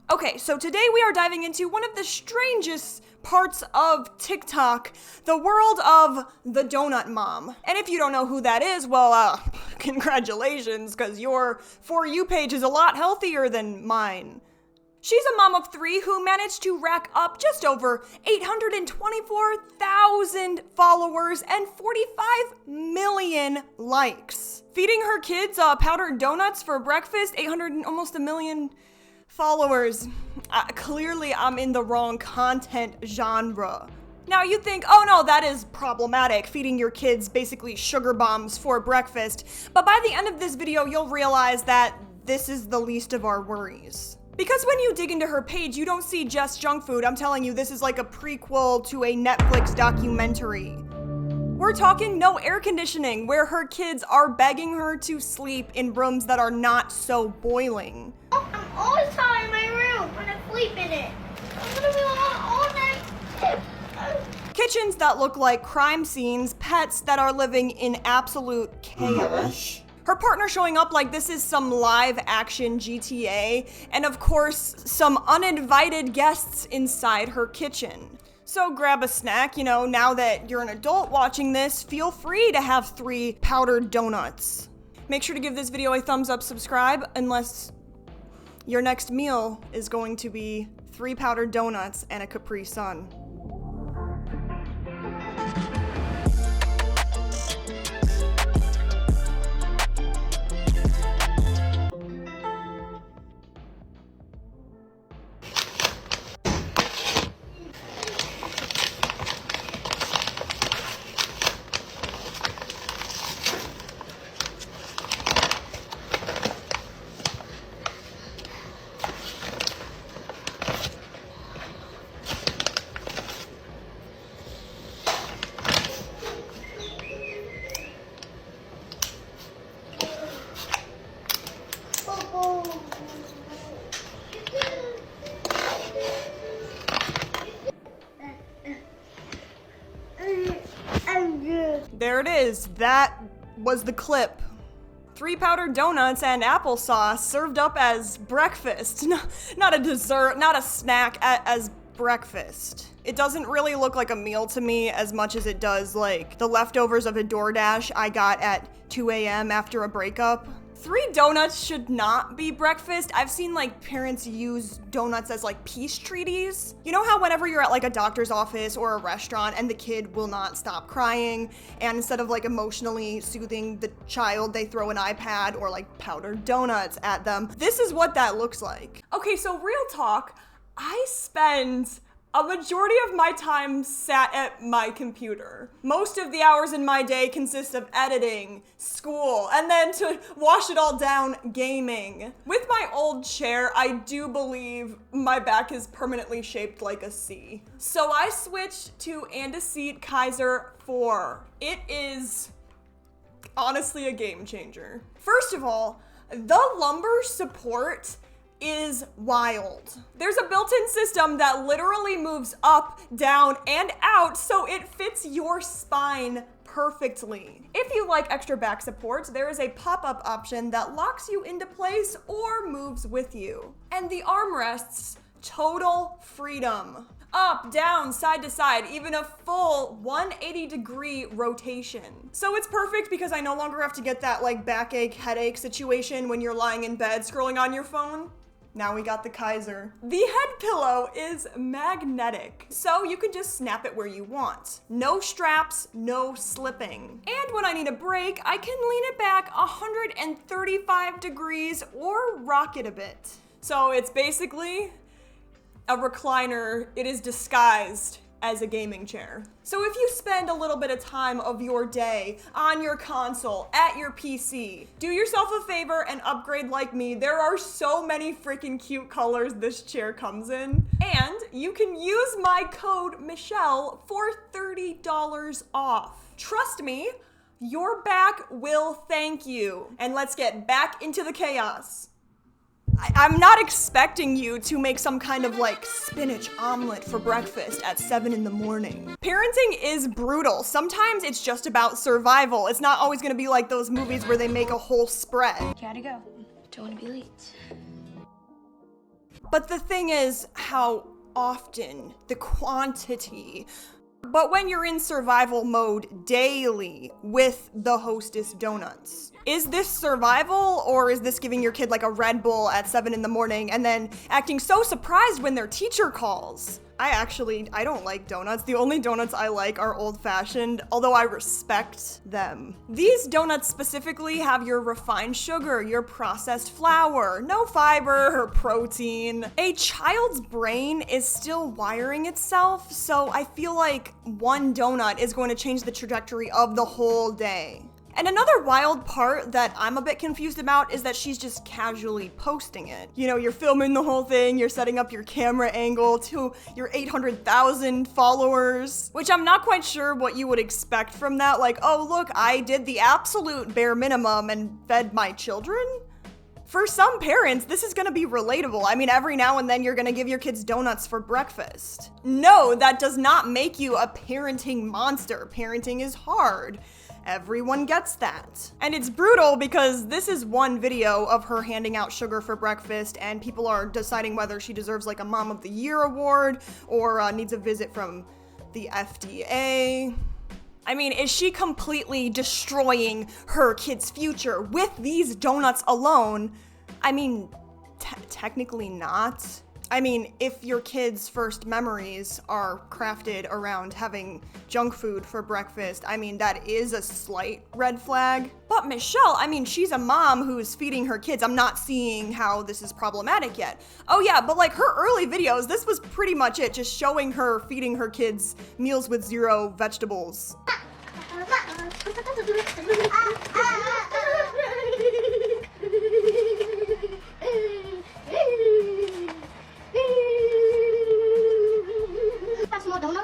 Okay, so today we are diving into one of the strangest parts of TikTok, the world of the donut mom. And if you don't know who that is, well, congratulations, because your For You page is a lot healthier than mine. She's a mom of 3 who managed to rack up just over 824,000 followers and 45 million likes. Feeding her kids powdered donuts for breakfast, almost a million followers. Clearly, I'm in the wrong content genre. Now you think, oh no, that is problematic, feeding your kids basically sugar bombs for breakfast. But by the end of this video, you'll realize that this is the least of our worries. Because when you dig into her page, you don't see just junk food. I'm telling you, this is like a prequel to a Netflix documentary. We're talking no air conditioning, where her kids are begging her to sleep in rooms that are not so boiling. I'm always hot in my room when I sleep in it. I'm gonna be hot all night. Kitchens that look like crime scenes, pets that are living in absolute chaos. Her partner showing up like this is some live action GTA, and of course, some uninvited guests inside her kitchen. So grab a snack, now that you're an adult watching this, feel free to have 3 powdered donuts. Make sure to give this video a thumbs up, subscribe, unless your next meal is going to be 3 powdered donuts and a Capri Sun. There it is. That was the clip. 3 powdered donuts and applesauce served up as breakfast. No, not a dessert, not a snack, as breakfast. It doesn't really look like a meal to me as much as it does like the leftovers of a DoorDash I got at 2 a.m. after a breakup. 3 donuts should not be breakfast. I've seen like parents use donuts as like peace treaties. You know how whenever you're at like a doctor's office or a restaurant and the kid will not stop crying, and instead of like emotionally soothing the child, they throw an iPad or like powdered donuts at them. This is what that looks like. Okay, so real talk, I spend a majority of my time sat at my computer. Most of the hours in my day consist of editing, school, and then to wash it all down, gaming. With my old chair, I do believe my back is permanently shaped like a C. So I switched to and-a-seat Kaiser 4. It is honestly a game changer. First of all, the lumbar support is wild. There's a built-in system that literally moves up, down, and out so it fits your spine perfectly. If you like extra back support, there is a pop-up option that locks you into place or moves with you. And the armrests, total freedom. Up, down, side to side, even a full 180-degree rotation. So it's perfect because I no longer have to get that like backache, headache situation when you're lying in bed scrolling on your phone. Now we got the Kaiser. The head pillow is magnetic, so you can just snap it where you want. No straps, no slipping. And when I need a break, I can lean it back 135 degrees or rock it a bit. So it's basically a recliner. It is disguised as a gaming chair. So if you spend a little bit of time of your day on your console, at your PC, do yourself a favor and upgrade like me. There are so many freaking cute colors this chair comes in. And you can use my code Michelle for $30 off. Trust me, your back will thank you. And let's get back into the chaos. I'm not expecting you to make some kind of like spinach omelet for breakfast at 7 in the morning. Parenting is brutal. Sometimes it's just about survival. It's not always gonna be like those movies where they make a whole spread. Gotta go. Don't wanna be late. But the thing is how often, the quantity. But when you're in survival mode daily with the Hostess donuts, is this survival or is this giving your kid like a Red Bull at 7 in the morning and then acting so surprised when their teacher calls? I don't like donuts. The only donuts I like are old-fashioned, although I respect them. These donuts specifically have your refined sugar, your processed flour, no fiber or protein. A child's brain is still wiring itself, so I feel like one donut is going to change the trajectory of the whole day. And another wild part that I'm a bit confused about is that she's just casually posting it. You know, you're filming the whole thing, you're setting up your camera angle to your 800,000 followers, which I'm not quite sure what you would expect from that. Like, oh look, I did the absolute bare minimum and fed my children? For some parents, this is gonna be relatable. I mean, every now and then you're gonna give your kids donuts for breakfast. No, that does not make you a parenting monster. Parenting is hard. Everyone gets that. And it's brutal because this is one video of her handing out sugar for breakfast and people are deciding whether she deserves like a Mom of the Year award or needs a visit from the FDA. I mean, is she completely destroying her kid's future with these donuts alone? I mean, technically not. I mean, if your kid's first memories are crafted around having junk food for breakfast, I mean, that is a slight red flag. But Michelle, I mean, she's a mom who's feeding her kids. I'm not seeing how this is problematic yet. Oh yeah, but like her early videos, this was pretty much it, just showing her feeding her kids meals with 0 vegetables.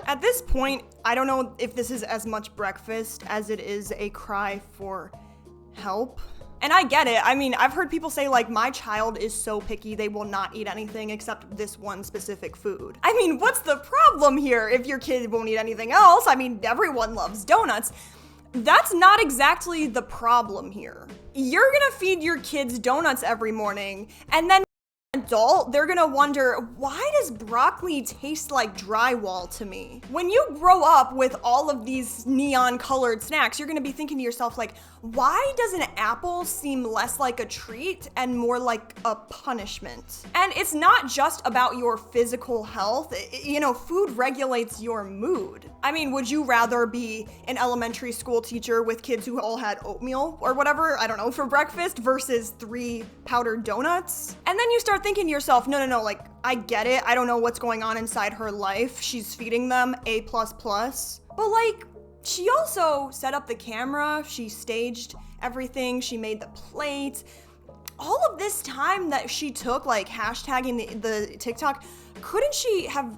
At this point, I don't know if this is as much breakfast as it is a cry for help. And I get it. I mean, I've heard people say like, my child is so picky, they will not eat anything except this one specific food. I mean, what's the problem here if your kid won't eat anything else? I mean, everyone loves donuts. That's not exactly the problem here. You're gonna feed your kids donuts every morning, and then adult, they're gonna wonder, why does broccoli taste like drywall to me? When you grow up with all of these neon colored snacks, you're gonna be thinking to yourself like, why does an apple seem less like a treat and more like a punishment? And it's not just about your physical health. You know, food regulates your mood. I mean, would you rather be an elementary school teacher with kids who all had oatmeal or whatever, I don't know, for breakfast versus 3 powdered donuts? And then you start thinking to yourself, no, like, I get it. I don't know what's going on inside her life. She's feeding them A++. But like, she also set up the camera, she staged everything, she made the plate. All of this time that she took, like, hashtagging the TikTok, couldn't she have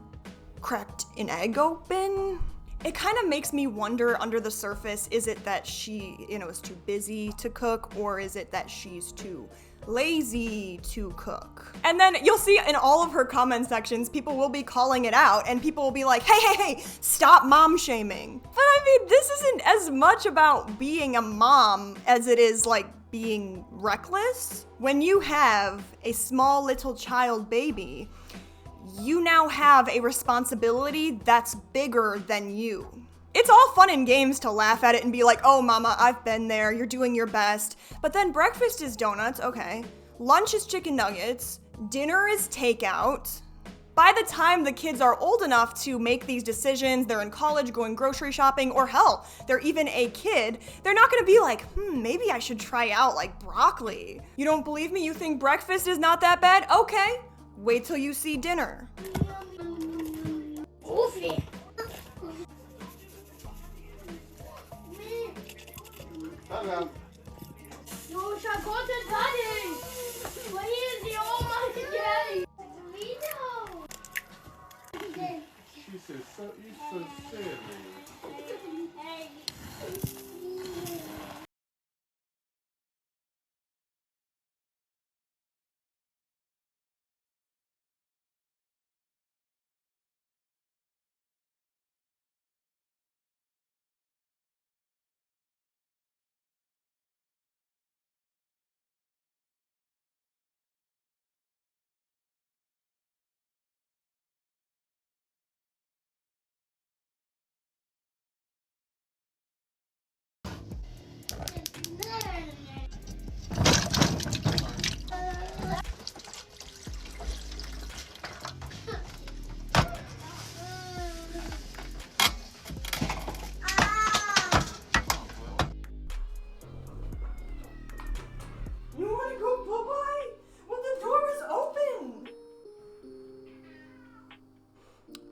cracked an egg open? It kind of makes me wonder under the surface, is it that she, you know, is too busy to cook, or is it that she's too lazy to cook? And then you'll see in all of her comment sections, people will be calling it out and people will be like, hey, stop mom shaming. But I mean, this isn't as much about being a mom as it is like being reckless. When you have a small little child baby, you now have a responsibility that's bigger than you. It's all fun and games to laugh at it and be like, oh mama, I've been there, you're doing your best. But then breakfast is donuts, okay. Lunch is chicken nuggets. Dinner is takeout. By the time the kids are old enough to make these decisions, they're in college, going grocery shopping, or hell, they're even a kid, they're not gonna be like, maybe I should try out like broccoli. You don't believe me? You think breakfast is not that bad? Okay, wait till you see dinner. Hello. No, Charlotte Daddy! Where is the almighty daddy? We know. She says, so, you're so silly. Hey.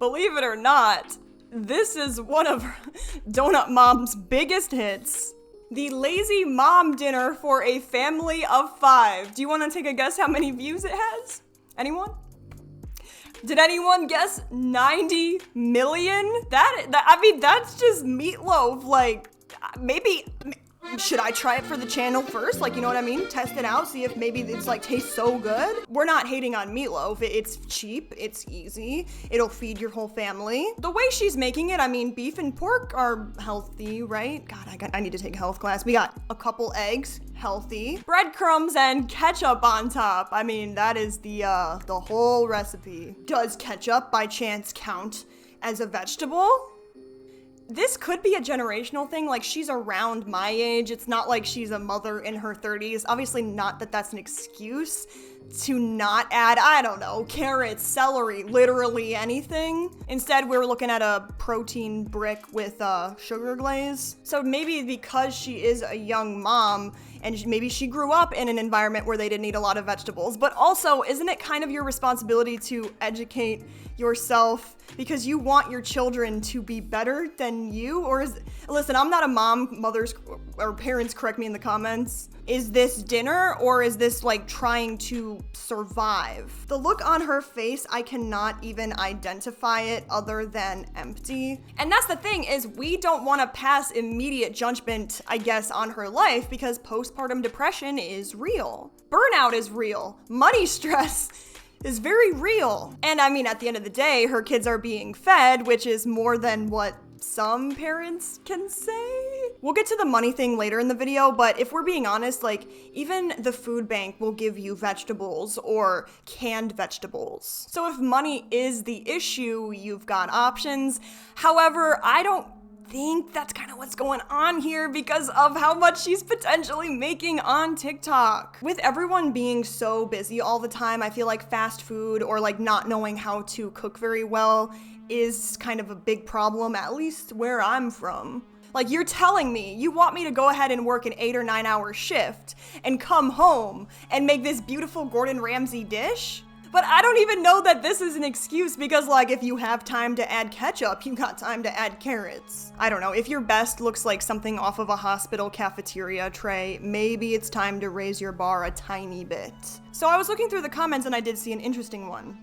Believe it or not, this is one of Donut Mom's biggest hits. The Lazy Mom Dinner for a Family of 5. Do you want to take a guess how many views it has? Anyone? Did anyone guess 90 million? I mean, that's just Meatloaf. Like, maybe, should I try it for the channel first? Like, you know what I mean? Test it out, see if maybe it's like tastes so good. We're not hating on Meatloaf. It's cheap, it's easy, it'll feed your whole family. The way she's making it, I mean, beef and pork are healthy, right? God, I need to take a health class. We got a couple eggs, healthy. Breadcrumbs and ketchup on top. I mean, that is the whole recipe. Does ketchup by chance count as a vegetable? This could be a generational thing, like she's around my age. It's not like she's a mother in her 30s. Obviously not that that's an excuse to not add, I don't know, carrots, celery, literally anything. Instead, we're looking at a protein brick with sugar glaze. So maybe because she is a young mom, and maybe she grew up in an environment where they didn't eat a lot of vegetables, but also, isn't it kind of your responsibility to educate yourself because you want your children to be better than you? Or listen, I'm not a mom, mothers or parents, correct me in the comments. Is this dinner or is this like trying to survive? The look on her face, I cannot even identify it other than empty. And that's the thing, is we don't want to pass immediate judgment, I guess, on her life because postpartum depression is real. Burnout is real. Money stress is very real. And I mean, at the end of the day, her kids are being fed, which is more than what some parents can say. We'll get to the money thing later in the video, but if we're being honest, like even the food bank will give you vegetables or canned vegetables. So if money is the issue, you've got options. However, I don't think that's kind of what's going on here because of how much she's potentially making on TikTok. With everyone being so busy all the time, I feel like fast food or like not knowing how to cook very well is kind of a big problem, at least where I'm from. Like, you're telling me you want me to go ahead and work an 8 or 9 hour shift and come home and make this beautiful Gordon Ramsay dish? But I don't even know that this is an excuse because, like, if you have time to add ketchup, you got time to add carrots. I don't know, if your best looks like something off of a hospital cafeteria tray, maybe it's time to raise your bar a tiny bit. So I was looking through the comments and I did see an interesting one.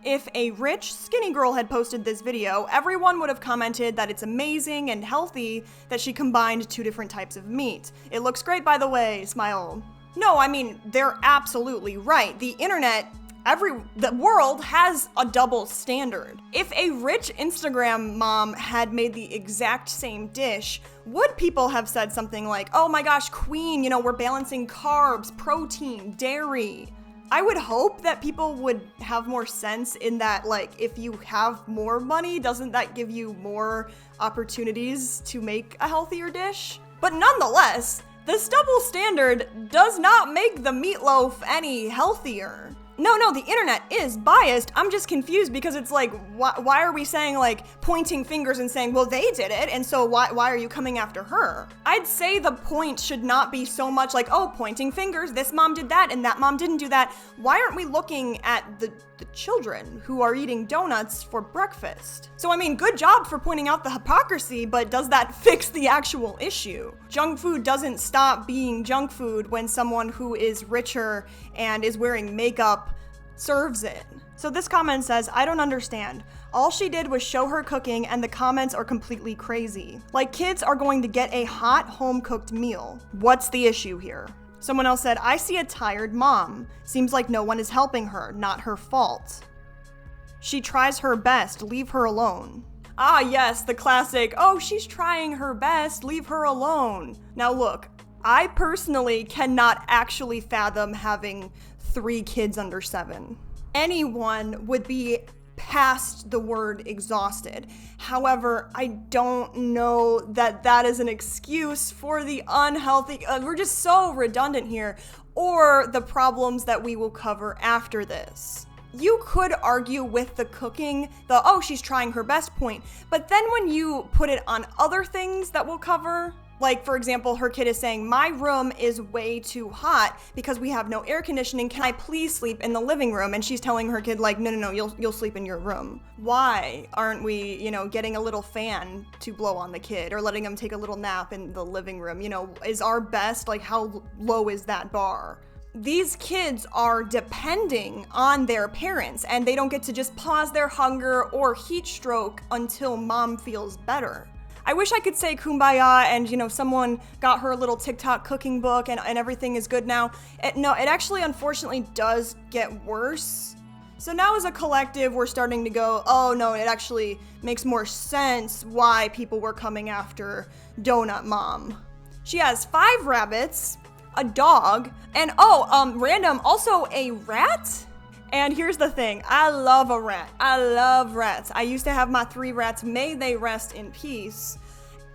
If a rich, skinny girl had posted this video, everyone would have commented that it's amazing and healthy that she combined 2 different types of meat. It looks great, by the way, smile. No, I mean, they're absolutely right. The internet, the world has a double standard. If a rich Instagram mom had made the exact same dish, would people have said something like, oh my gosh, queen, you know, we're balancing carbs, protein, dairy? I would hope that people would have more sense in that, like, if you have more money, doesn't that give you more opportunities to make a healthier dish? But nonetheless, this double standard does not make the meatloaf any healthier. No, the internet is biased. I'm just confused because it's like, why are we saying, like, pointing fingers and saying, well, they did it, and so why are you coming after her? I'd say the point should not be so much like, oh, pointing fingers, this mom did that and that mom didn't do that. Why aren't we looking at the children who are eating donuts for breakfast? So I mean, good job for pointing out the hypocrisy, but does that fix the actual issue? Junk food doesn't stop being junk food when someone who is richer and is wearing makeup serves it. So this comment says, I don't understand. All she did was show her cooking and the comments are completely crazy. Like, kids are going to get a hot home-cooked meal. What's the issue here? Someone else said, I see a tired mom. Seems like no one is helping her, not her fault. She tries her best, leave her alone. Ah yes, the classic, oh, she's trying her best, leave her alone. Now look, I personally cannot actually fathom having 3 kids under 7. Anyone would be past the word exhausted. However, I don't know that that is an excuse for the unhealthy, we're just so redundant here, or the problems that we will cover after this. You could argue with the cooking, oh, she's trying her best point, but then when you put it on other things that we'll cover, Like, for example, her kid is saying, my room is way too hot because we have no air conditioning. Can I please sleep in the living room? And she's telling her kid, like, no, you'll sleep in your room. Why aren't we, getting a little fan to blow on the kid or letting them take a little nap in the living room? Is our best, like, how low is that bar? These kids are depending on their parents, and they don't get to just pause their hunger or heat stroke until mom feels better. I wish I could say kumbaya and, someone got her a little TikTok cooking book and everything is good now. No, it actually unfortunately does get worse. So now as a collective, we're starting to go, oh no, it actually makes more sense why people were coming after Donut Mom. She has 5 rabbits, a dog, and random, also a rat? And here's the thing, I love a rat. I love rats. I used to have my 3 rats, may they rest in peace.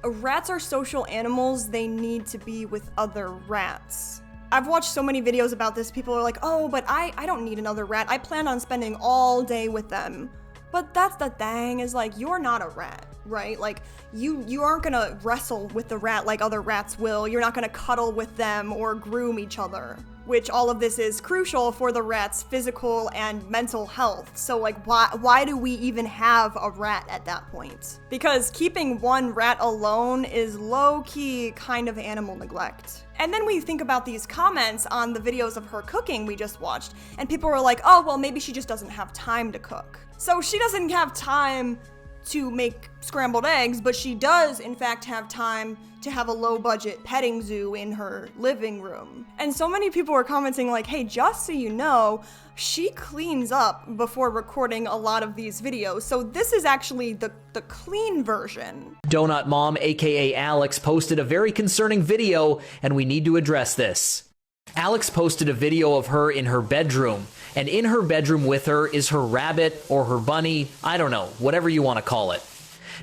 Rats are social animals, they need to be with other rats. I've watched so many videos about this, people are like, oh, but I don't need another rat, I plan on spending all day with them. But that's the thing, is like, you're not a rat, right? Like, you aren't gonna wrestle with the rat like other rats will, you're not gonna cuddle with them or groom each other. Which all of this is crucial for the rat's physical and mental health. So like, why do we even have a rat at that point? Because keeping one rat alone is low-key kind of animal neglect. And then we think about these comments on the videos of her cooking we just watched, and people were like, oh, well, maybe she just doesn't have time to cook. So she doesn't have time to make scrambled eggs, but she does in fact have time to have a low-budget petting zoo in her living room. And so many people were commenting like, hey, just so you know, she cleans up before recording a lot of these videos, so this is actually the clean version. Donut Mom, aka Alex, posted a very concerning video, and we need to address this. Alex posted a video of her in her bedroom, and in her bedroom with her is her rabbit or her bunny, I don't know, whatever you want to call it.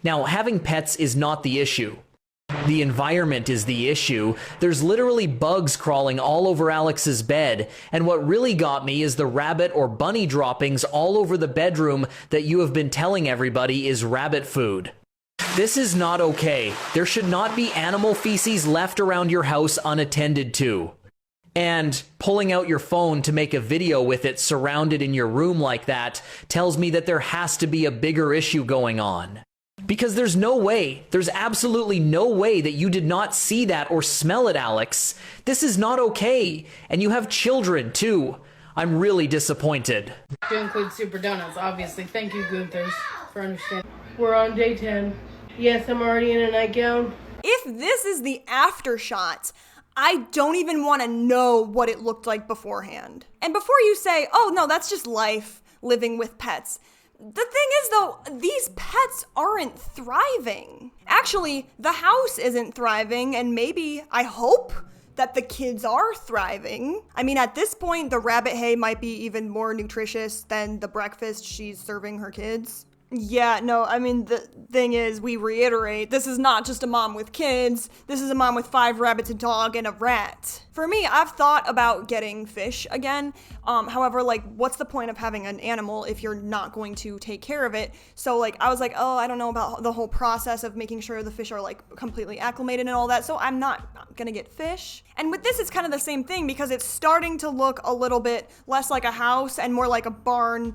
Now, having pets is not the issue. The environment is the issue. There's literally bugs crawling all over Alex's bed, and what really got me is the rabbit or bunny droppings all over the bedroom that you have been telling everybody is rabbit food. This is not okay. There should not be animal feces left around your house unattended to. And pulling out your phone to make a video with it surrounded in your room like that tells me that there has to be a bigger issue going on. Because there's absolutely no way that you did not see that or smell it, Alex. This is not okay. And you have children, too. I'm really disappointed. To include Super Donuts, obviously. Thank you, Gunthers, for understanding. We're on day 10. Yes, I'm already in a nightgown. If this is the after shot, I don't even want to know what it looked like beforehand. And before you say, oh no, that's just life, living with pets. The thing is though, these pets aren't thriving. Actually, the house isn't thriving, and maybe, I hope, that the kids are thriving. I mean, at this point, the rabbit hay might be even more nutritious than the breakfast she's serving her kids. Yeah, no, I mean, the thing is, we reiterate, this is not just a mom with kids, this is a mom with 5 rabbits, a dog, and a rat. For me, I've thought about getting fish again, however, like, what's the point of having an animal if you're not going to take care of it? So, like, I was like, oh, I don't know about the whole process of making sure the fish are, like, completely acclimated and all that, so I'm not gonna get fish. And with this, it's kind of the same thing, because it's starting to look a little bit less like a house and more like a barn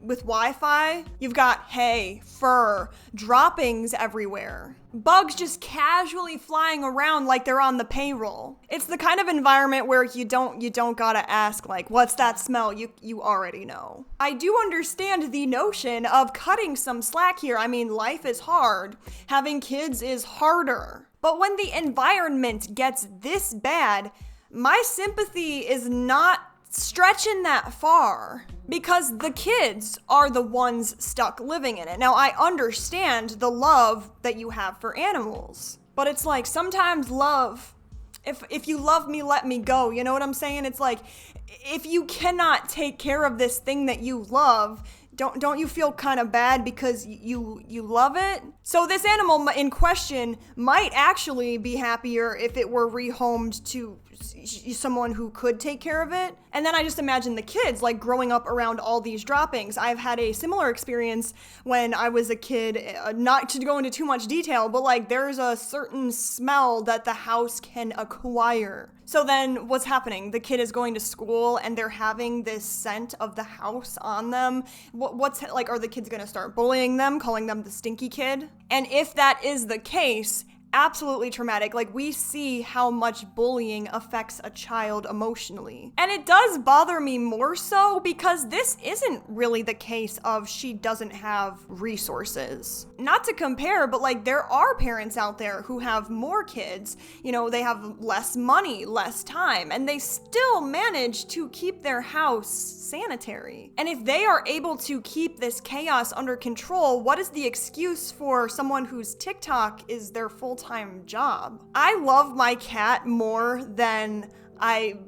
with Wi-Fi. You've got hay, fur, droppings everywhere. Bugs just casually flying around like they're on the payroll. It's the kind of environment where you don't gotta ask, like, what's that smell? You already know. I do understand the notion of cutting some slack here. I mean, life is hard. Having kids is harder. But when the environment gets this bad, my sympathy is not stretching that far, because the kids are the ones stuck living in it. Now, I understand the love that you have for animals, but it's like, sometimes love, if you love me, let me go, you know what I'm saying? It's like, if you cannot take care of this thing that you love, Don't you feel kind of bad because you love it? So this animal in question might actually be happier if it were rehomed to someone who could take care of it. And then I just imagine the kids like growing up around all these droppings. I've had a similar experience when I was a kid, not to go into too much detail, but like there's a certain smell that the house can acquire. So then what's happening? The kid is going to school and they're having this scent of the house on them. What's like, are the kids gonna start bullying them, calling them the stinky kid? And if that is the case, absolutely traumatic. Like, we see how much bullying affects a child emotionally. And it does bother me more so because this isn't really the case of she doesn't have resources. Not to compare, but like there are parents out there who have more kids, you know, they have less money, less time, and they still manage to keep their house sanitary. And if they are able to keep this chaos under control, what is the excuse for someone whose TikTok is their full-time job? I love my cat more than I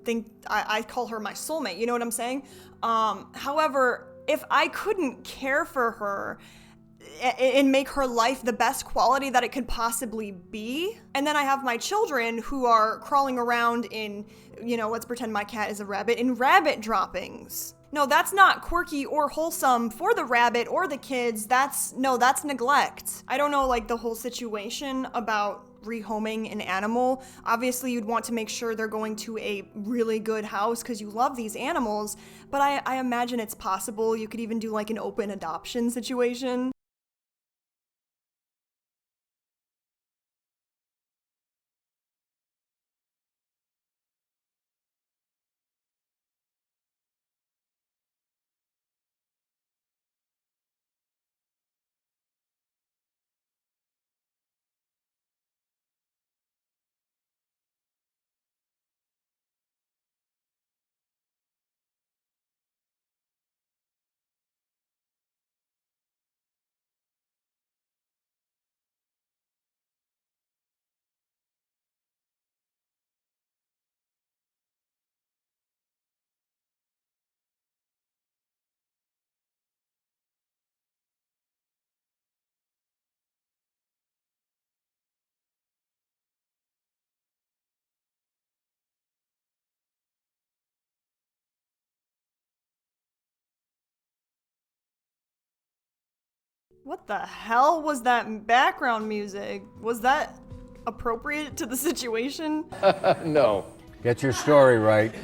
think I call her my soulmate, you know what I'm saying? However, if I couldn't care for her and make her life the best quality that it could possibly be, and then I have my children who are crawling around in, you know, let's pretend my cat is a rabbit, in rabbit droppings. No, that's not quirky or wholesome for the rabbit or the kids. That's neglect. I don't know, like, the whole situation about rehoming an animal. Obviously, you'd want to make sure they're going to a really good house because you love these animals, but I imagine it's possible you could even do, like, an open adoption situation. What the hell was that background music? Was that appropriate to the situation? No. Get your story right.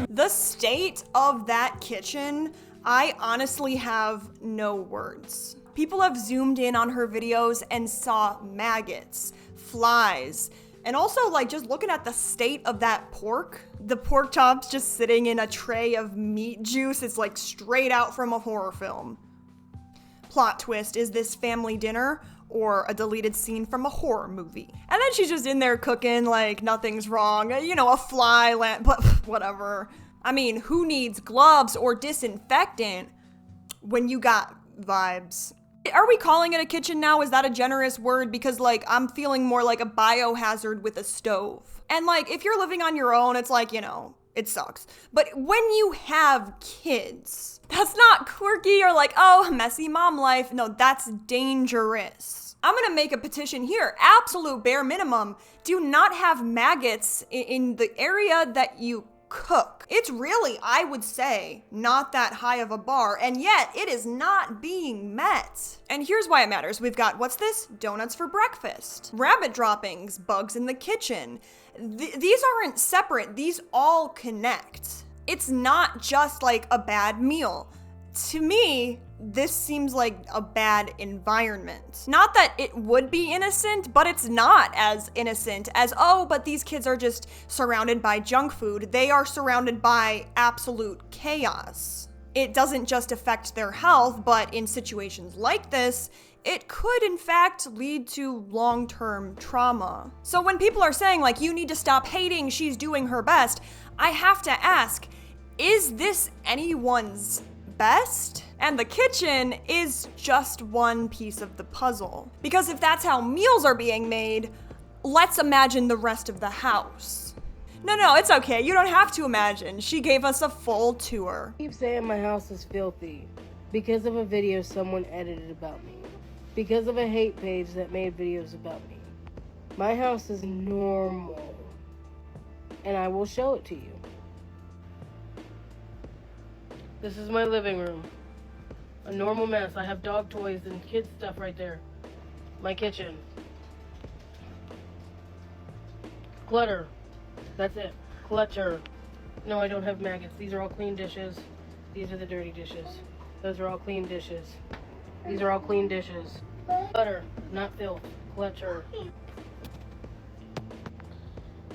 The state of that kitchen, I honestly have no words. People have zoomed in on her videos and saw maggots, flies, and also like just looking at the state of that pork. The pork chop's just sitting in a tray of meat juice. It's like straight out from a horror film. Plot twist, is this family dinner or a deleted scene from a horror movie? And then she's just in there cooking like nothing's wrong. You know, a fly land, but whatever. I mean, who needs gloves or disinfectant when you got vibes? Are we calling it a kitchen now? Is that a generous word? Because like, I'm feeling more like a biohazard with a stove. And like, if you're living on your own, it's like, you know, it sucks. But when you have kids, that's not quirky or like, oh, messy mom life. No, that's dangerous. I'm gonna make a petition here. Absolute bare minimum. Do not have maggots in the area that you cook. It's really, I would say, not that high of a bar, and yet it is not being met. And here's why it matters. We've got, what's this? Donuts for breakfast. Rabbit droppings, bugs in the kitchen. These aren't separate, these all connect. It's not just like a bad meal. To me, this seems like a bad environment. Not that it would be innocent, but it's not as innocent as, oh, but these kids are just surrounded by junk food. They are surrounded by absolute chaos. It doesn't just affect their health, but in situations like this, it could in fact lead to long-term trauma. So when people are saying like, you need to stop hating, she's doing her best, I have to ask, is this anyone's best? And the kitchen is just one piece of the puzzle. Because if that's how meals are being made, let's imagine the rest of the house. No, it's okay. You don't have to imagine. She gave us a full tour. Keep saying my house is filthy. Because of a video someone edited about me. Because of a hate page that made videos about me. My house is normal. And I will show it to you. This is my living room. A normal mess. I have dog toys and kids stuff right there. My kitchen. Clutter. That's it. Clutter. No, I don't have maggots. These are all clean dishes. These are the dirty dishes. Those are all clean dishes. These are all clean dishes. Clutter, not filth. Clutter.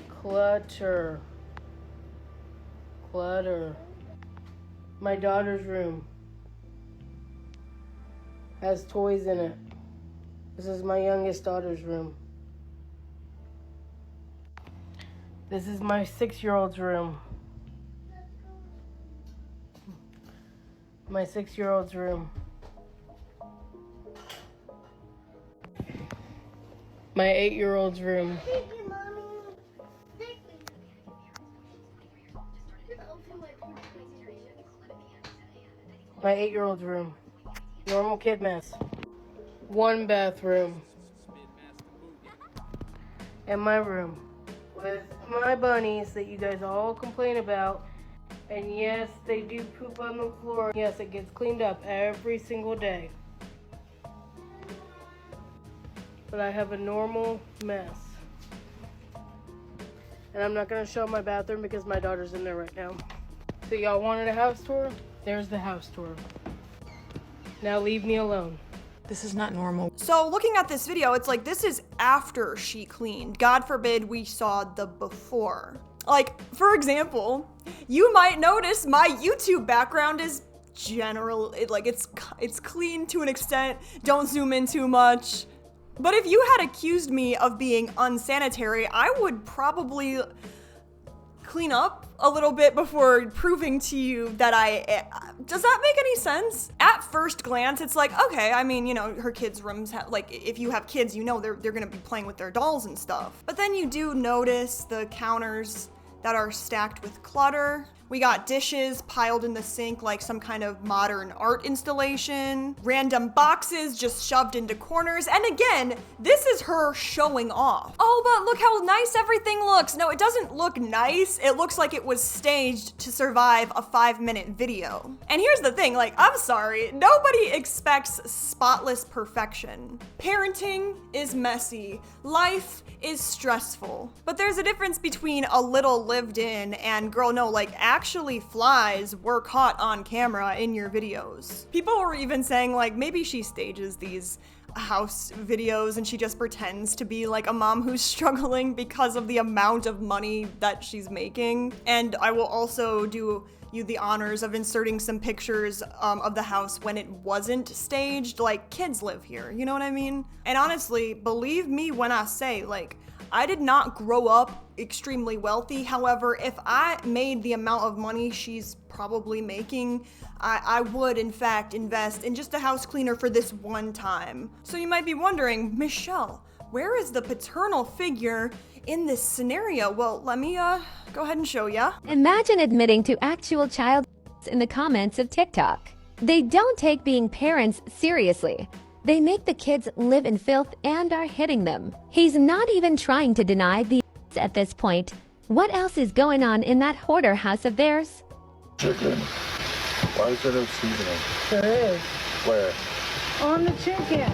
Clutter. Clutter. My daughter's room has toys in it. This is my youngest daughter's room. This is my 6-year-old's room. My 6-year-old's room. My 8-year-old's room. Thank you, Mommy. Thank you. My 8-year-old's room. Normal kid mess. 1 bathroom. And my room. With my bunnies that you guys all complain about. And yes, they do poop on the floor. Yes, it gets cleaned up every single day. But I have a normal mess. And I'm not going to show my bathroom because my daughter's in there right now. So y'all wanted a house tour? There's the house tour. Now leave me alone. This is not normal. So looking at this video, it's like this is after she cleaned. God forbid we saw the before. Like, for example, you might notice my YouTube background is it's clean to an extent. Don't zoom in too much. But if you had accused me of being unsanitary, I would probably clean up a little bit before proving to you that does that make any sense? At first glance, it's like, okay, I mean, you know, her kids' rooms if you have kids, you know they're gonna be playing with their dolls and stuff. But then you do notice the counters that are stacked with clutter. We got dishes piled in the sink like some kind of modern art installation. Random boxes just shoved into corners. And again, this is her showing off. Oh, but look how nice everything looks. No, it doesn't look nice. It looks like it was staged to survive a 5-minute video. And here's the thing, like, I'm sorry, nobody expects spotless perfection. Parenting is messy. Life is stressful. But there's a difference between a little lived in and girl, no, like actually flies were caught on camera in your videos. People were even saying like maybe she stages these house videos and she just pretends to be like a mom who's struggling because of the amount of money that she's making. And I will also do you the honors of inserting some pictures of the house when it wasn't staged, like kids live here, you know what I mean? And honestly, believe me when I say, like, I did not grow up extremely wealthy. However, if I made the amount of money she's probably making, I would in fact invest in just a house cleaner for this one time. So you might be wondering, Michelle, where is the paternal figure in this scenario? Well, let me go ahead and show ya. Imagine admitting to actual child in the comments of TikTok. They don't take being parents seriously. They make the kids live in filth and are hitting them. He's not even trying to deny the at this point. What else is going on in that hoarder house of theirs? Chicken. Why is there no seasoning? There is. Where? On the chicken.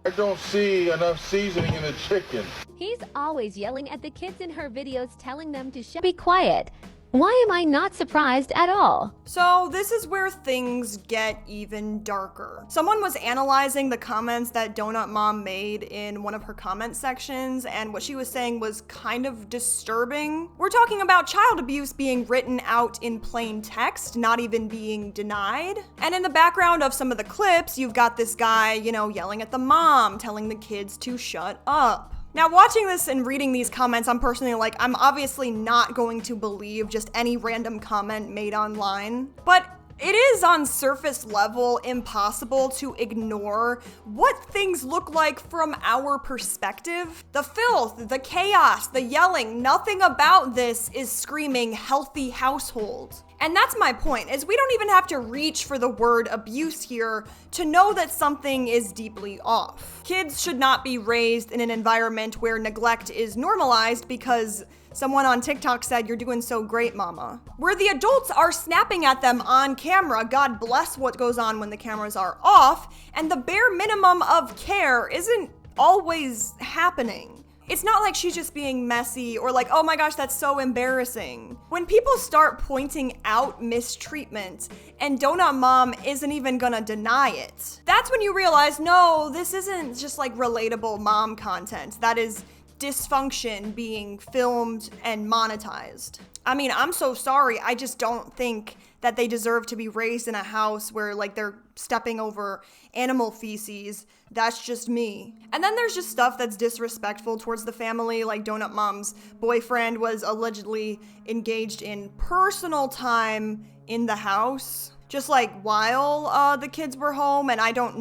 I don't see enough seasoning in the chicken. He's always yelling at the kids in her videos, telling them to be quiet. Why am I not surprised at all? So this is where things get even darker. Someone was analyzing the comments that Donut Mom made in one of her comment sections, and what she was saying was kind of disturbing. We're talking about child abuse being written out in plain text, not even being denied. And in the background of some of the clips, you've got this guy, you know, yelling at the mom, telling the kids to shut up. Now, watching this and reading these comments, I'm personally like, I'm obviously not going to believe just any random comment made online, but it is on surface level impossible to ignore what things look like from our perspective. The filth, the chaos, the yelling, nothing about this is screaming healthy household. And that's my point, is we don't even have to reach for the word abuse here to know that something is deeply off. Kids should not be raised in an environment where neglect is normalized because someone on TikTok said, "You're doing so great, mama." Where the adults are snapping at them on camera, God bless what goes on when the cameras are off, and the bare minimum of care isn't always happening. It's not like she's just being messy or like, oh my gosh, that's so embarrassing. When people start pointing out mistreatment and Donut Mom isn't even gonna deny it, that's when you realize, no, this isn't just like relatable mom content. That is dysfunction being filmed and monetized. I mean, I'm so sorry. I just don't think that they deserve to be raised in a house where like they're stepping over animal feces. That's just me. And then there's just stuff that's disrespectful towards the family, like Donut Mom's boyfriend was allegedly engaged in personal time in the house, just like while the kids were home, and I don't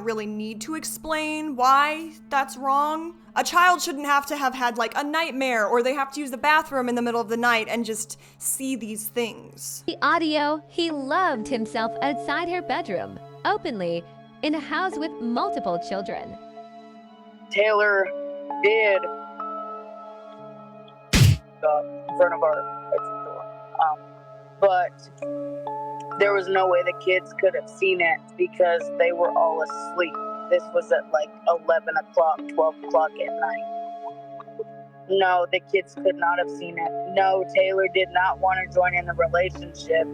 really need to explain why that's wrong. A child shouldn't have to have had like a nightmare or they have to use the bathroom in the middle of the night and just see these things. The audio, he loved himself outside her bedroom, openly, in a house with multiple children. Taylor did in front of our bedroom door, but there was no way the kids could have seen it because they were all asleep. This was at like 11 o'clock, 12 o'clock at night. No, the kids could not have seen it. No, Taylor did not want to join in the relationship.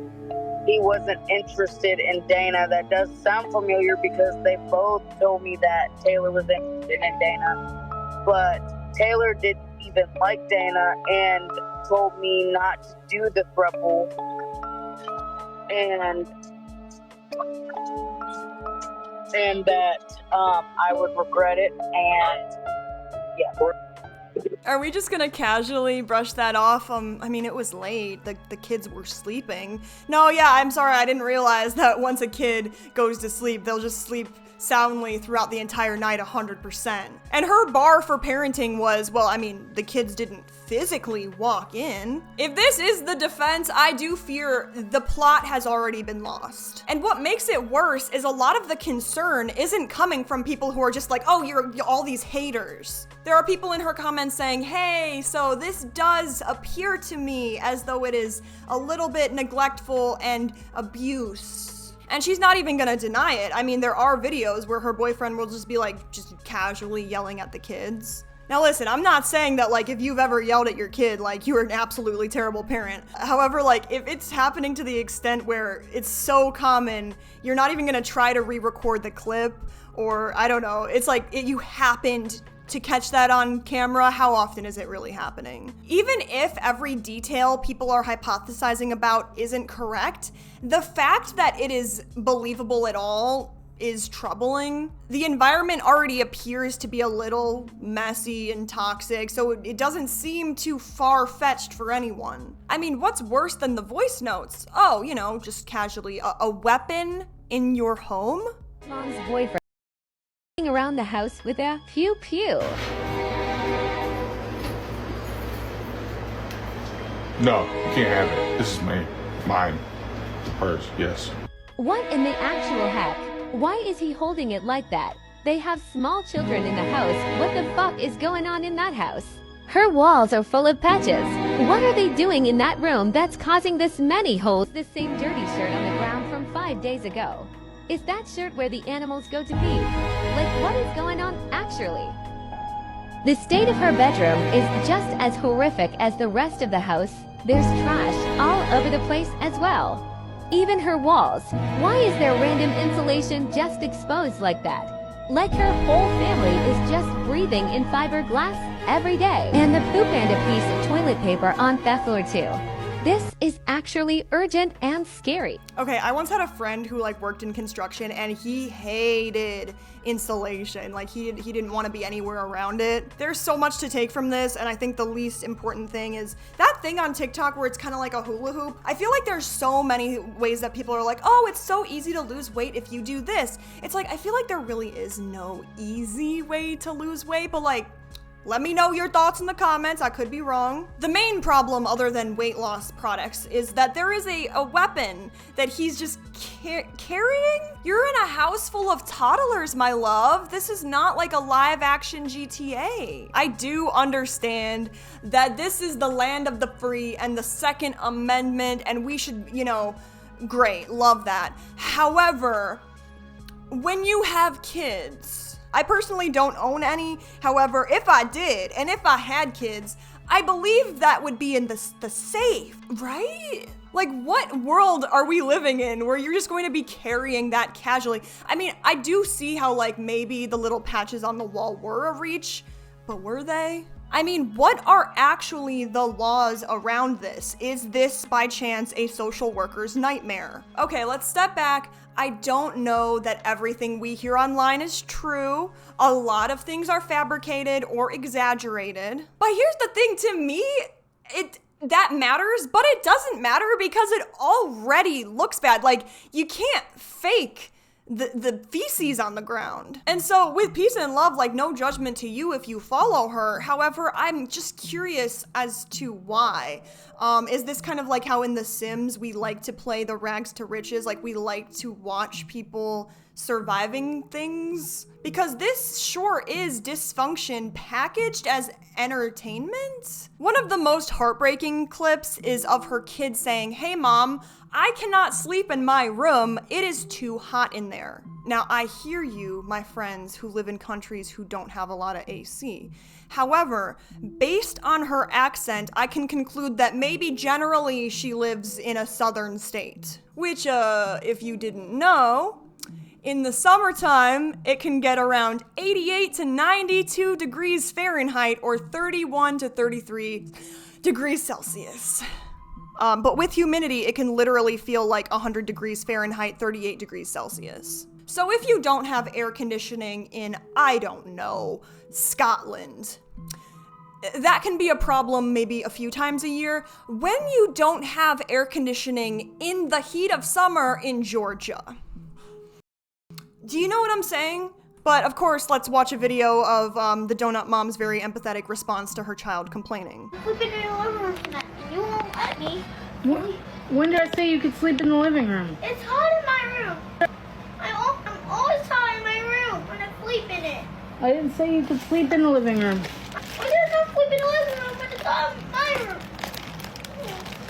He wasn't interested in Dana. That does sound familiar because they both told me that Taylor was interested in Dana. But Taylor didn't even like Dana and told me not to do the throuple. And that I would regret it, and yeah. Are we just gonna casually brush that off? I mean, it was late. The kids were sleeping. No, yeah, I'm sorry. I didn't realize that once a kid goes to sleep, they'll just sleep soundly throughout the entire night 100%. And her bar for parenting was, well, I mean, the kids didn't physically walk in. If this is the defense, I do fear the plot has already been lost. And what makes it worse is a lot of the concern isn't coming from people who are just like, oh, you're all these haters. There are people in her comments saying, hey, so this does appear to me as though it is a little bit neglectful and abuse. And she's not even gonna deny it. I mean, there are videos where her boyfriend will just be like, just casually yelling at the kids. Now listen, I'm not saying that like if you've ever yelled at your kid, like you were an absolutely terrible parent. However, like if it's happening to the extent where it's so common, you're not even gonna try to re-record the clip, or I don't know, it's like you happened to catch that on camera. How often is it really happening? Even if every detail people are hypothesizing about isn't correct, the fact that it is believable at all is troubling. The environment already appears to be a little messy and toxic, so it doesn't seem too far-fetched for anyone. I mean, what's worse than the voice notes? Oh, you know, just casually, a weapon in your home? Mom's boyfriend around the house with a pew-pew. No, you can't have it. This is mine. Hers, yes. What in the actual heck? Why is he holding it like that? They have small children in the house. What the fuck is going on in that house? Her walls are full of patches. What are they doing in that room that's causing this many holes? The same dirty shirt on the ground from 5 days ago. Is that shirt where the animals go to pee? Like, what is going on actually? The state of her bedroom is just as horrific as the rest of the house. There's trash all over the place as well. Even her walls. Why is there random insulation just exposed like that? Like her whole family is just breathing in fiberglass every day. And the Poop Panda piece of toilet paper on that floor too. This is actually urgent and scary. Okay, I once had a friend who like worked in construction and he hated insulation. Like he didn't want to be anywhere around it. There's so much to take from this, and I think the least important thing is that thing on TikTok where it's kind of like a hula hoop. I feel like there's so many ways that people are like, oh, it's so easy to lose weight if you do this. It's like, I feel like there really is no easy way to lose weight, but like, Let me know your thoughts in the comments. I could be wrong. The main problem, other than weight loss products, is that there is a weapon that he's just carrying? You're in a house full of toddlers, my love. This is not like a live action GTA. I do understand that this is the land of the free and the Second Amendment, and we should, you know, great, love that. However, when you have kids, I personally don't own any. However, if I did, and if I had kids, I believe that would be in the safe, right? Like, what world are we living in where you're just going to be carrying that casually? I mean, I do see how, like, maybe the little patches on the wall were a reach, but were they? I mean, what are actually the laws around this? Is this, by chance, a social worker's nightmare? Okay, let's step back. I don't know that everything we hear online is true. A lot of things are fabricated or exaggerated. But here's the thing, to me, that matters, but it doesn't matter because it already looks bad. Like, you can't fake the feces on the ground. And so with peace and love, like, no judgment to you if you follow her. However, I'm just curious as to why. Is this kind of like how in The Sims we like to play the rags to riches? Like, we like to watch people surviving things? Because this sure is dysfunction packaged as entertainment. One of the most heartbreaking clips is of her kid saying, "Hey mom, I cannot sleep in my room. It is too hot in there." Now, I hear you, my friends who live in countries who don't have a lot of AC. However, based on her accent, I can conclude that maybe generally she lives in a southern state. Which, if you didn't know, in the summertime, it can get around 88 to 92 degrees Fahrenheit or 31 to 33 degrees Celsius. But with humidity, it can literally feel like 100 degrees Fahrenheit, 38 degrees Celsius. So if you don't have air conditioning in, I don't know, Scotland, that can be a problem maybe a few times a year. When you don't have air conditioning in the heat of summer in Georgia. Do you know what I'm saying? But of course, let's watch a video of the donut mom's very empathetic response to her child complaining. Sleep in the living room tonight, and you won't let me. When did I say you could sleep in the living room? It's hot in my room. I'm always hot in my room when I sleep in it. I didn't say you could sleep in the living room. I didn't not sleep in the living room, but it's hot in my room.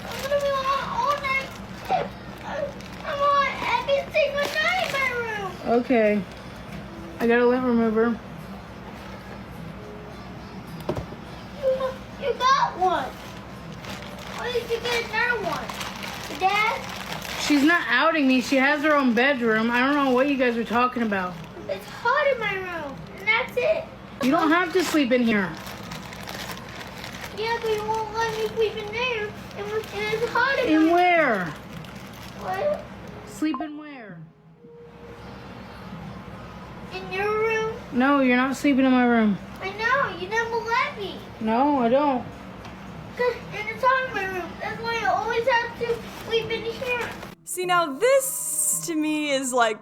I'm gonna be hot all night. I'm hot every single night in my room. Okay. I got a lint remover. You got one. Why did you get another one? Dad? She's not outing me. She has her own bedroom. I don't know what you guys are talking about. It's hot in my room, and that's it. You don't have to sleep in here. Yeah, but you won't let me sleep in there. And it's hot in In my where? What? Sleep in where? In your room? No, you're not sleeping in my room. I know, you never let me. No, I don't. And it's hot in my room. That's why I always have to sleep in here. See, now this to me is like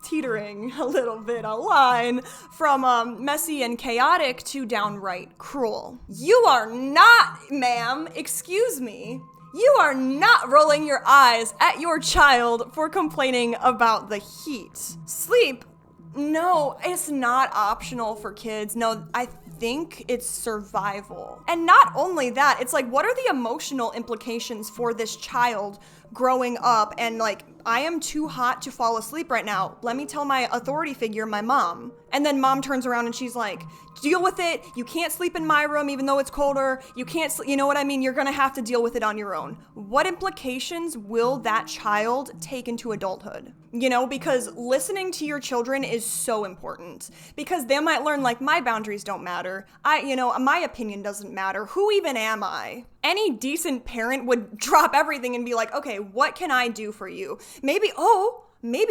teetering a little bit a line from messy and chaotic to downright cruel. You are not, ma'am, excuse me, you are not rolling your eyes at your child for complaining about the heat. Sleep, no, it's not optional for kids. No, I think it's survival. And not only that, it's like, what are the emotional implications for this child growing up and like, I am too hot to fall asleep right now. Let me tell my authority figure, my mom. And then mom turns around and she's like, deal with it. You can't sleep in my room even though it's colder. You can't, you know what I mean? You're gonna have to deal with it on your own. What implications will that child take into adulthood? You know, because listening to your children is so important because they might learn like my boundaries don't matter. My opinion doesn't matter. Who even am I? Any decent parent would drop everything and be like, okay, what can I do for you? Maybe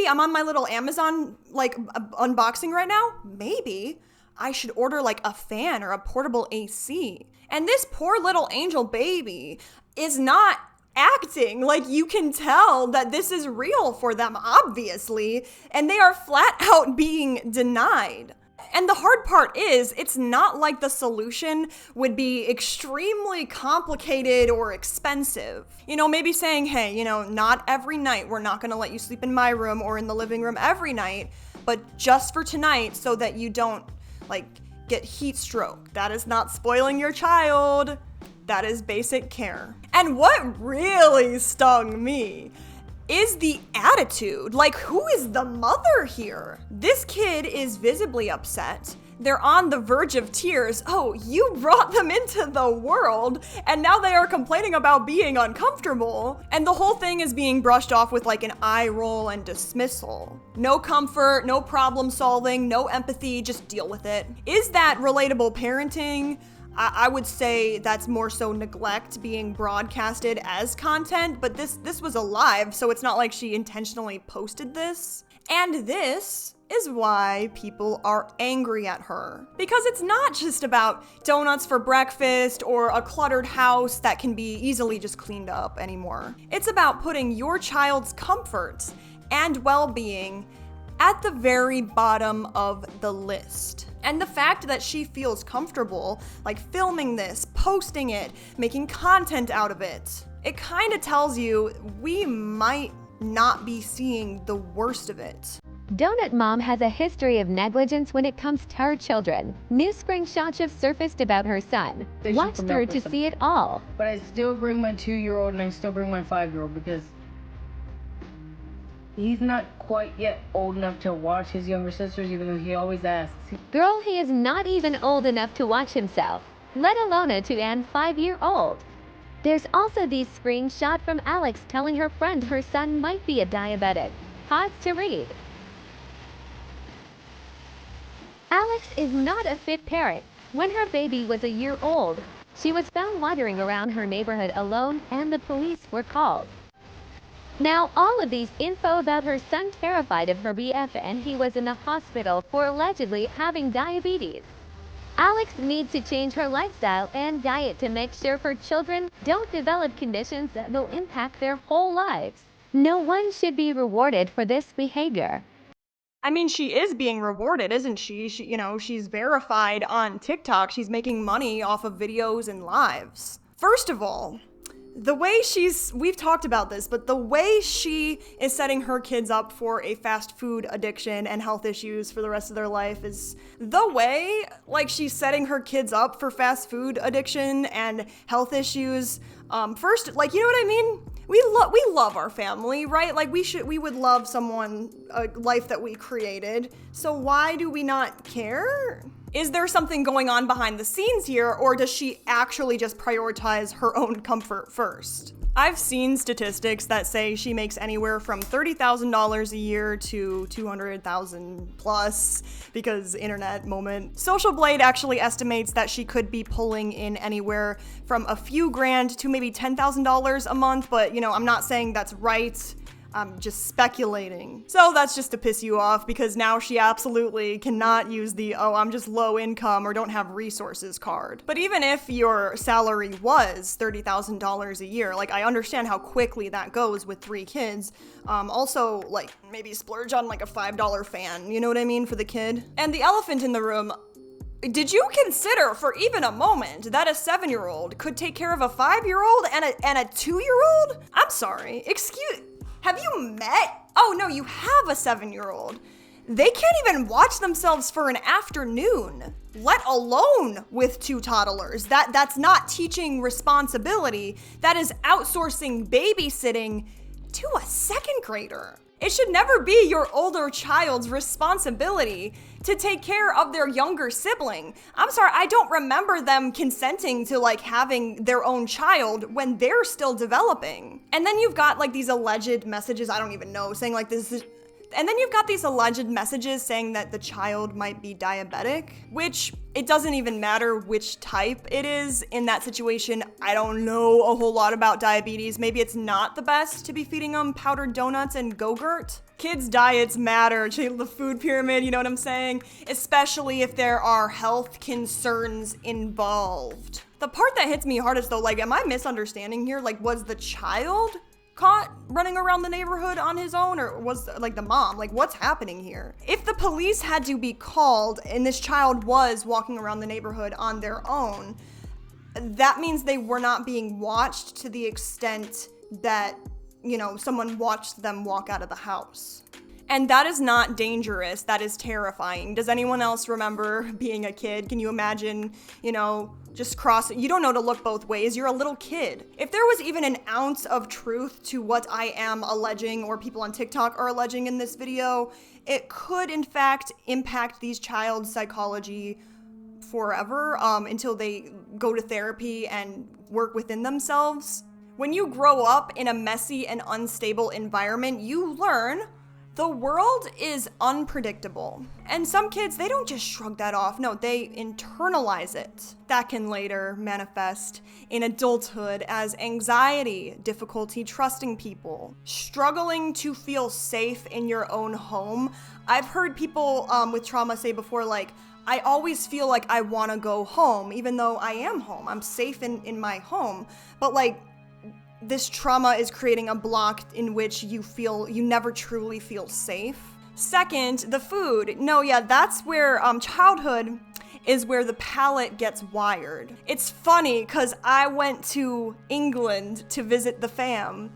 I'm on my little Amazon like unboxing right now. Maybe I should order like a fan or a portable AC. And this poor little angel baby is not acting. Like, you can tell that this is real for them, obviously, and they are flat out being denied. And the hard part is, it's not like the solution would be extremely complicated or expensive. You know, maybe saying, hey, you know, not every night, we're not gonna let you sleep in my room or in the living room every night, but just for tonight so that you don't, like, get heat stroke. That is not spoiling your child. That is basic care. And what really stung me is the attitude. Like, who is the mother here? This kid is visibly upset. They're on the verge of tears. Oh, you brought them into the world, and now they are complaining about being uncomfortable. And the whole thing is being brushed off with like an eye roll and dismissal. No comfort, no problem solving, no empathy, just deal with it. Is that relatable parenting? I would say that's more so neglect being broadcasted as content, but this was alive, so it's not like she intentionally posted this. And this is why people are angry at her. Because it's not just about donuts for breakfast or a cluttered house that can be easily just cleaned up anymore. It's about putting your child's comfort and well-being at the very bottom of the list. And the fact that she feels comfortable, like filming this, posting it, making content out of it, it kind of tells you we might not be seeing the worst of it. Donut Mom has a history of negligence when it comes to her children. New screenshots have surfaced about her son. Watch through to see it all. But I still bring my 2-year-old and I still bring my 5-year-old because he's not quite yet old enough to watch his younger sisters, even though he always asks. Girl, he is not even old enough to watch himself, let alone a 2 and 5-year-old. There's also these screenshots from Alex telling her friend her son might be a diabetic. Pause to read. Alex is not a fit parent. When her baby was a year old, she was found wandering around her neighborhood alone and the police were called. Now, all of these info about her son terrified of her BF and he was in the hospital for allegedly having diabetes. Alex needs to change her lifestyle and diet to make sure her children don't develop conditions that will impact their whole lives. No one should be rewarded for this behavior. I mean, she is being rewarded, isn't she? You know, she's verified on TikTok. She's making money off of videos and lives. First of all, the way we've talked about this, but the way she is setting her kids up for a fast food addiction and health issues for the rest of their life is the way, like, she's setting her kids up for fast food addiction and health issues. First, like, you know what I mean? We love our family, right? Like, we would love someone, a life that we created. So why do we not care? Is there something going on behind the scenes here, or does she actually just prioritize her own comfort first? I've seen statistics that say she makes anywhere from $30,000 a year to $200,000 plus, because internet moment. Social Blade actually estimates that she could be pulling in anywhere from a few grand to maybe $10,000 a month, but you know, I'm not saying that's right. I'm just speculating. So that's just to piss you off, because now she absolutely cannot use the, oh, I'm just low income or don't have resources card. But even if your salary was $30,000 a year, like, I understand how quickly that goes with 3 kids. Also, like, maybe splurge on like a $5 fan, you know what I mean, for the kid. And the elephant in the room, did you consider for even a moment that a 7-year-old could take care of a 5-year-old and a 2-year-old? I'm sorry, have you met? Oh no, you have a 7-year-old. They can't even watch themselves for an afternoon, let alone with 2 toddlers. That's not teaching responsibility. That is outsourcing babysitting to a 2nd grader. It should never be your older child's responsibility to take care of their younger sibling. I'm sorry, I don't remember them consenting to like having their own child when they're still developing. And then you've got like these alleged messages, I don't even know, saying like this is, and then you've got these alleged messages saying that the child might be diabetic, which it doesn't even matter which type it is in that situation. I don't know a whole lot about diabetes. Maybe it's not the best to be feeding them powdered donuts and Go-Gurt. Kids' diets matter to the food pyramid, you know what I'm saying? Especially if there are health concerns involved. The part that hits me hardest though, like, am I misunderstanding here? Like, was the child caught running around the neighborhood on his own, or was like the mom? Like, what's happening here? If the police had to be called and this child was walking around the neighborhood on their own, that means they were not being watched to the extent that, you know, someone watched them walk out of the house. And that is not dangerous, that is terrifying. Does anyone else remember being a kid? Can you imagine, you know, just crossing? You don't know to look both ways, you're a little kid. If there was even an ounce of truth to what I am alleging, or people on TikTok are alleging in this video, it could in fact impact these child's psychology forever, until they go to therapy and work within themselves. When you grow up in a messy and unstable environment, you learn the world is unpredictable. And some kids, they don't just shrug that off. No, they internalize it. That can later manifest in adulthood as anxiety, difficulty trusting people, struggling to feel safe in your own home. I've heard people with trauma say before, like, I always feel like I want to go home, even though I am home. I'm safe in my home. But like, this trauma is creating a block in which you never truly feel safe. Second, the food. No, yeah, that's where childhood is where the palate gets wired. It's funny because I went to England to visit the fam,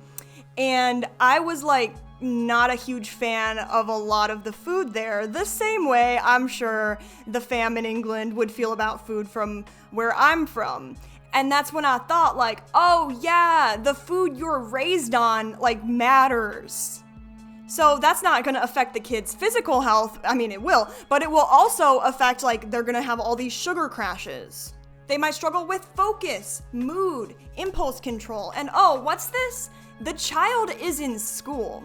and I was like not a huge fan of a lot of the food there. The same way I'm sure the fam in England would feel about food from where I'm from. And that's when I thought, like, oh yeah, the food you're raised on, like, matters. So that's not gonna affect the kids' physical health. I mean, it will, but it will also affect, like, they're gonna have all these sugar crashes. They might struggle with focus, mood, impulse control, and oh, what's this? The child is in school.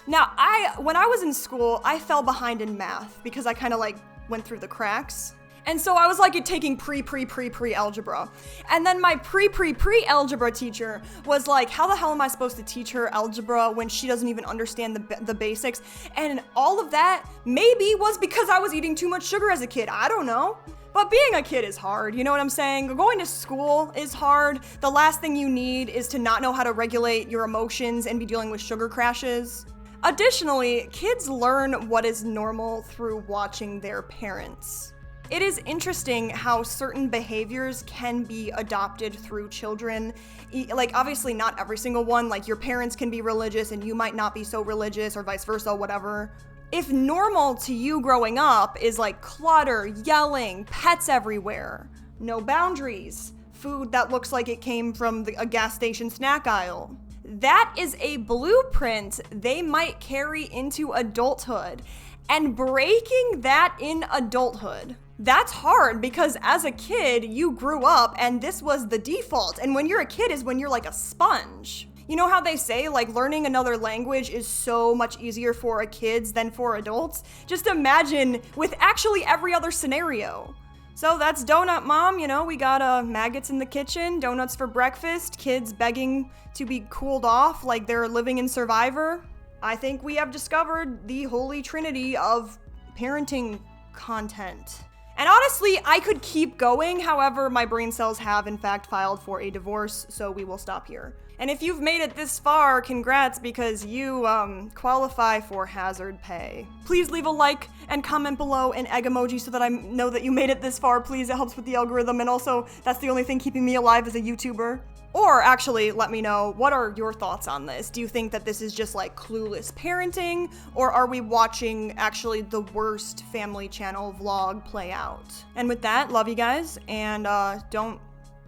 Now, when I was in school, I fell behind in math because I kind of, like, went through the cracks. And so I was like taking pre-algebra. And then my pre-algebra teacher was like, how the hell am I supposed to teach her algebra when she doesn't even understand the basics? And all of that maybe was because I was eating too much sugar as a kid. I don't know. But being a kid is hard, you know what I'm saying? Going to school is hard. The last thing you need is to not know how to regulate your emotions and be dealing with sugar crashes. Additionally, kids learn what is normal through watching their parents. It is interesting how certain behaviors can be adopted through children. Like, obviously not every single one, like your parents can be religious and you might not be so religious, or vice versa, whatever. If normal to you growing up is like clutter, yelling, pets everywhere, no boundaries, food that looks like it came from a gas station snack aisle, that is a blueprint they might carry into adulthood. And breaking that in adulthood, that's hard because as a kid, you grew up and this was the default. And when you're a kid is when you're like a sponge. You know how they say, like, learning another language is so much easier for kids than for adults? Just imagine with actually every other scenario. So that's Donut Mom, you know, we got maggots in the kitchen, donuts for breakfast, kids begging to be cooled off like they're living in Survivor. I think we have discovered the holy trinity of parenting content. And honestly, I could keep going, however, my brain cells have in fact filed for a divorce, so we will stop here. And if you've made it this far, congrats, because you qualify for hazard pay. Please leave a like and comment below an egg emoji so that I know that you made it this far, please. It helps with the algorithm, and also that's the only thing keeping me alive as a YouTuber. Or actually, let me know, what are your thoughts on this? Do you think that this is just like clueless parenting, or are we watching actually the worst family channel vlog play out? And with that, love you guys, and don't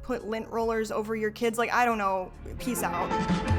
put lint rollers over your kids. Like, I don't know. Peace out.